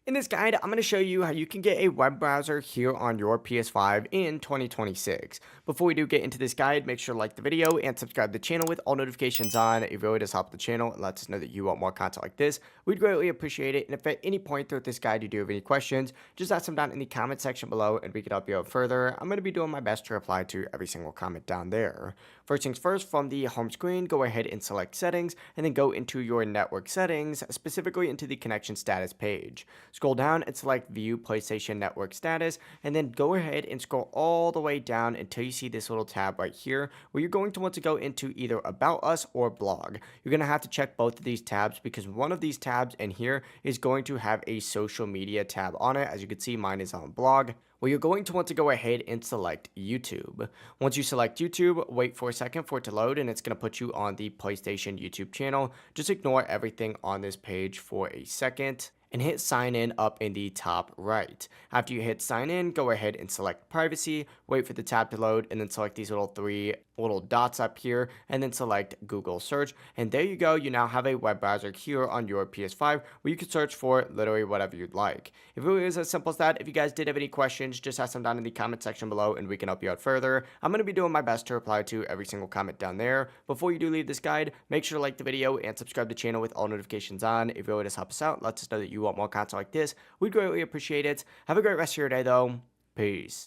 In this guide, I'm going to show you how you can get a web browser here on your PS5 in 2026. Before we do get into this guide, make sure to like the video and subscribe to the channel with all notifications on. It really does help the channel and lets us know that you want more content like this. We'd greatly appreciate it. And if at any point throughout this guide you do have any questions, just ask them down in the comment section below and we can help you out further. I'm going to be doing my best to reply to every single comment down there. First things first, from the home screen, go ahead and select settings and then go into your network settings, specifically into the connection status page. Scroll down and select View PlayStation Network Status, and then go ahead and scroll all the way down until you see this little tab right here, where you're going to want to go into either About Us or Blog. You're going to have to check both of these tabs because one of these tabs in here is going to have a social media tab on it. As you can see, mine is on Blog. Well, you're going to want to go ahead and select YouTube. Once you select YouTube, wait for a second for it to load and it's going to put you on the PlayStation YouTube channel. Just ignore everything on this page for a second and hit sign in up in the top right. After you hit sign in, go ahead and select privacy, wait for the tab to load, and then select these three little dots up here, and then select Google search. And there you go, you now have a web browser here on your PS5 where you can search for literally whatever you'd like. It really is as simple as that. If you guys did have any questions, just ask them down in the comment section below and we can help you out further. I'm going to be doing my best to reply to every single comment down there. Before you do leave this guide, make sure to like the video and subscribe to the channel with all notifications on. It really does help us out. Lets us know that you want more content like this. We'd greatly appreciate it. Have a great rest of your day though. Peace.